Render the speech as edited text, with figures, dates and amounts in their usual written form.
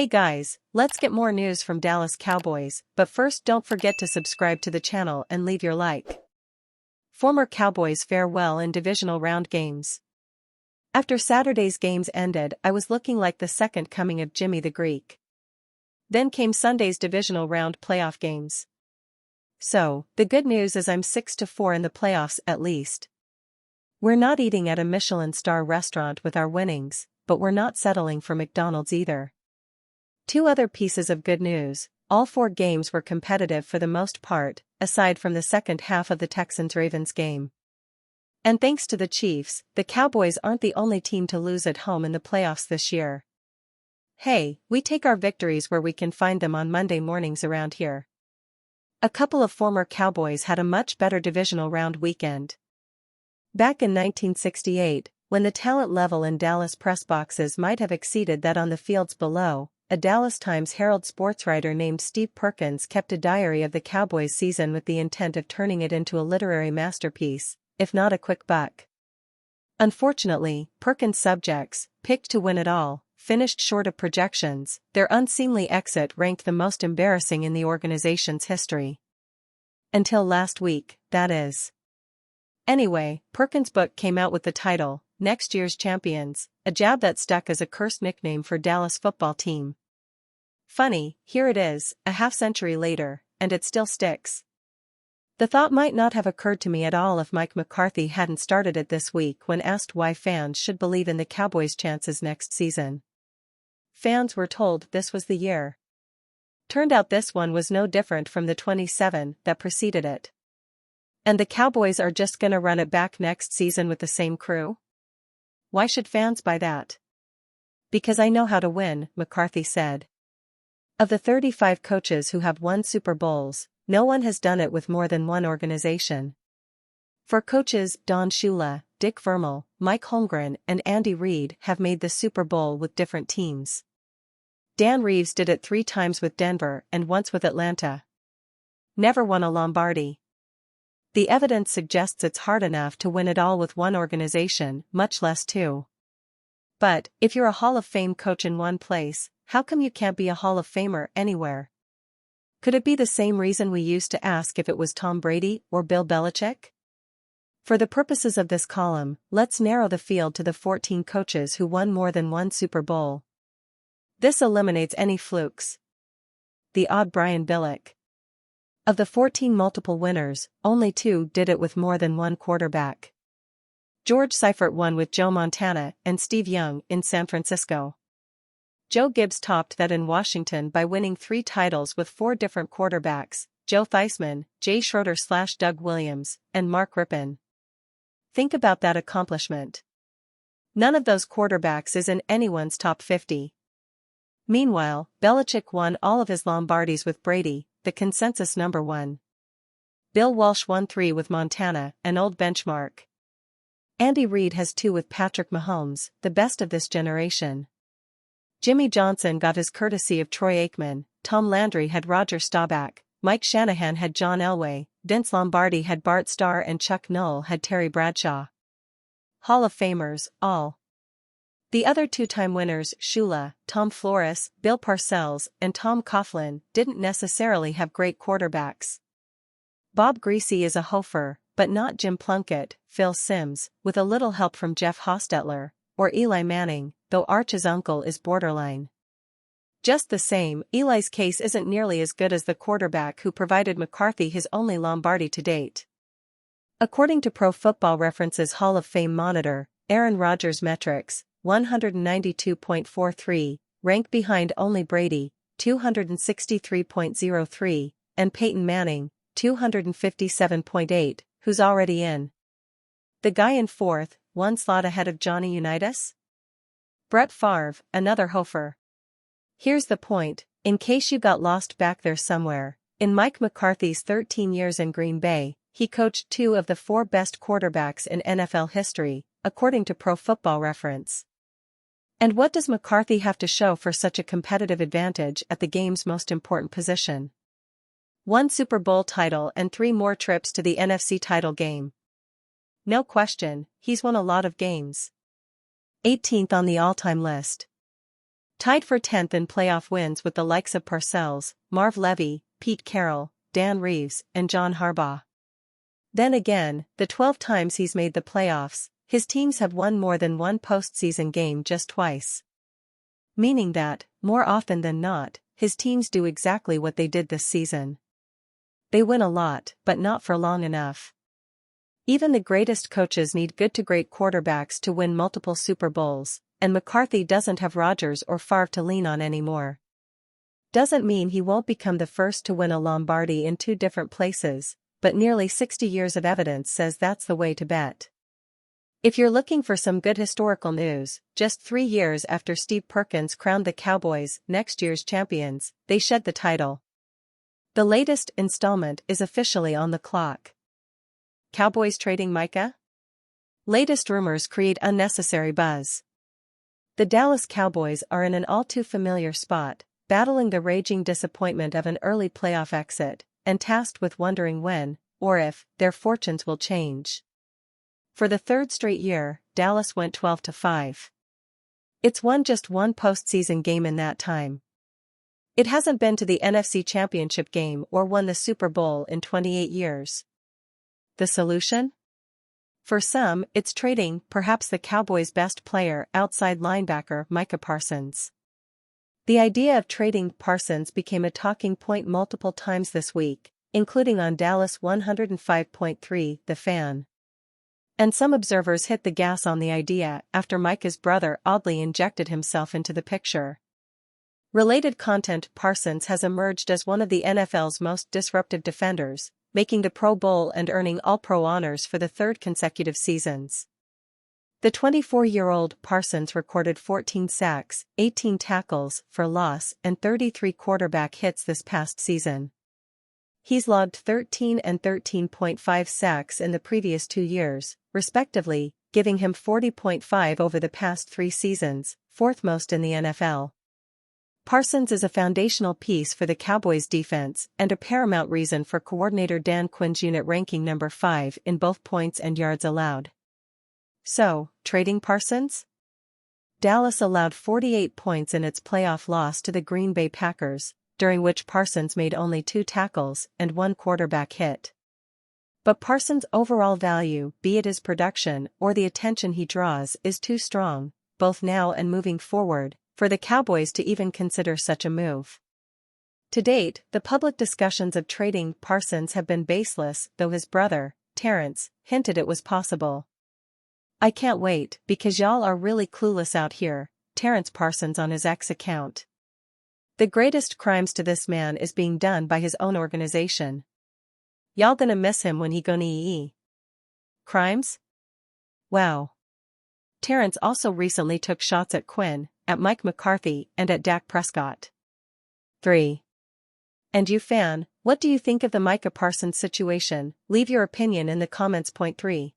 Hey guys, let's get more news from Dallas Cowboys, but first don't forget to subscribe to the channel and leave your like. Former Cowboys fare well in divisional round games. After Saturday's games ended, I was looking like the second coming of Jimmy the Greek. Then came Sunday's divisional round playoff games. So, the good news is I'm 6-4 in the playoffs at least. We're not eating at a Michelin star restaurant with our winnings, but we're not settling for McDonald's either. Two other pieces of good news: all four games were competitive for the most part, aside from the second half of the Texans-Ravens game. And thanks to the Chiefs, the Cowboys aren't the only team to lose at home in the playoffs this year. Hey, we take our victories where we can find them on Monday mornings around here. A couple of former Cowboys had a much better divisional round weekend. Back in 1968, when the talent level in Dallas press boxes might have exceeded that on the fields below, a Dallas Times-Herald sportswriter named Steve Perkins kept a diary of the Cowboys season with the intent of turning it into a literary masterpiece, if not a quick buck. Unfortunately, Perkins' subjects, picked to win it all, finished short of projections. Their unseemly exit ranked the most embarrassing in the organization's history. Until last week, that is. Anyway, Perkins' book came out with the title, Next Year's Champions, a jab that stuck as a cursed nickname for Dallas football team. Funny, here it is, a half-century later, and it still sticks. The thought might not have occurred to me at all if Mike McCarthy hadn't started it this week when asked why fans should believe in the Cowboys' chances next season. Fans were told this was the year. Turned out this one was no different from the 27 that preceded it. And the Cowboys are just gonna run it back next season with the same crew? Why should fans buy that? Because I know how to win, McCarthy said. Of the 35 coaches who have won Super Bowls, no one has done it with more than one organization. For coaches, Don Shula, Dick Vermeil, Mike Holmgren and Andy Reid have made the Super Bowl with different teams. Dan Reeves did it 3 times with Denver and once with Atlanta. Never won a Lombardi. The evidence suggests it's hard enough to win it all with one organization, much less two. But, if you're a Hall of Fame coach in one place, how come you can't be a Hall of Famer anywhere? Could it be the same reason we used to ask if it was Tom Brady or Bill Belichick? For the purposes of this column, let's narrow the field to the 14 coaches who won more than one Super Bowl. This eliminates any flukes. The odd Brian Billick. Of the 14 multiple winners, only 2 did it with more than one quarterback. George Seifert won with Joe Montana and Steve Young in San Francisco. Joe Gibbs topped that in Washington by winning 3 titles with 4 different quarterbacks: Joe Theismann, Jay Schroeder/Doug Williams, and Mark Rypien. Think about that accomplishment. None of those quarterbacks is in anyone's top 50. Meanwhile, Belichick won all of his Lombardis with Brady, the consensus number 1. Bill Walsh won 3 with Montana, an old benchmark. Andy Reid has 2 with Patrick Mahomes, the best of this generation. Jimmy Johnson got his courtesy of Troy Aikman, Tom Landry had Roger Staubach, Mike Shanahan had John Elway, Vince Lombardi had Bart Starr and Chuck Noll had Terry Bradshaw. Hall of Famers, all. The other 2-time winners, Shula, Tom Flores, Bill Parcells, and Tom Coughlin, didn't necessarily have great quarterbacks. Bob Greasy is a Hofer, but not Jim Plunkett, Phil Simms, with a little help from Jeff Hostetler, or Eli Manning, though Arch's uncle is borderline. Just the same, Eli's case isn't nearly as good as the quarterback who provided McCarthy his only Lombardi to date. According to Pro Football Reference's Hall of Fame monitor, Aaron Rodgers' metrics, 192.43, rank behind only Brady, 263.03, and Peyton Manning, 257.8, who's already in. The guy in 4th, 1 slot ahead of Johnny Unitas? Brett Favre, another Hofer. Here's the point, in case you got lost back there somewhere. In Mike McCarthy's 13 years in Green Bay, he coached 2 of the 4 best quarterbacks in NFL history, according to Pro Football Reference. And what does McCarthy have to show for such a competitive advantage at the game's most important position? 1 Super Bowl title and 3 more trips to the NFC title game. No question, he's won a lot of games. 18th on the all-time list. Tied for 10th in playoff wins with the likes of Parcells, Marv Levy, Pete Carroll, Dan Reeves, and John Harbaugh. Then again, the 12 times he's made the playoffs, his teams have won more than one postseason game just twice. Meaning that, more often than not, his teams do exactly what they did this season. They win a lot, but not for long enough. Even the greatest coaches need good to great quarterbacks to win multiple Super Bowls, and McCarthy doesn't have Rodgers or Favre to lean on anymore. Doesn't mean he won't become the first to win a Lombardi in two different places, but nearly 60 years of evidence says that's the way to bet. If you're looking for some good historical news, just 3 years after Steve Perkins crowned the Cowboys next year's champions, they shed the title. The latest installment is officially on the clock. Cowboys trading Micah? Latest rumors create unnecessary buzz. The Dallas Cowboys are in an all-too-familiar spot, battling the raging disappointment of an early playoff exit, and tasked with wondering when, or if, their fortunes will change. For the third straight year, Dallas went 12-5. It's won just one postseason game in that time. It hasn't been to the NFC Championship game or won the Super Bowl in 28 years. The solution? For some, it's trading perhaps the Cowboys' best player outside linebacker Micah Parsons. The idea of trading Parsons became a talking point multiple times this week, including on Dallas 105.3 The Fan. And some observers hit the gas on the idea after Micah's brother oddly injected himself into the picture. Related content: Parsons has emerged as one of the NFL's most disruptive defenders, making the Pro Bowl and earning All-Pro honors for the third consecutive seasons. The 24-year-old Parsons recorded 14 sacks, 18 tackles for loss, and 33 quarterback hits this past season. He's logged 13 and 13.5 sacks in the previous 2 years, respectively, giving him 40.5 over the past 3 seasons, fourth most in the NFL. Parsons is a foundational piece for the Cowboys' defense and a paramount reason for coordinator Dan Quinn's unit ranking number 5 in both points and yards allowed. So, trading Parsons? Dallas allowed 48 points in its playoff loss to the Green Bay Packers, during which Parsons made only 2 tackles and 1 quarterback hit. But Parsons' overall value, be it his production or the attention he draws, is too strong, both now and moving forward, for the Cowboys to even consider such a move. To date, the public discussions of trading Parsons have been baseless, though his brother, Terrence, hinted it was possible. "I can't wait, because y'all are really clueless out here," Terrence Parsons on his X account. "The greatest crimes to this man is being done by his own organization. Y'all gonna miss him when he gonna eat. Crimes? Wow." Terrence also recently took shots at Quinn, at Mike McCarthy, and at Dak Prescott. 3. And you fan, what do you think of the Micah Parsons situation? Leave your opinion in the comments. Point 3.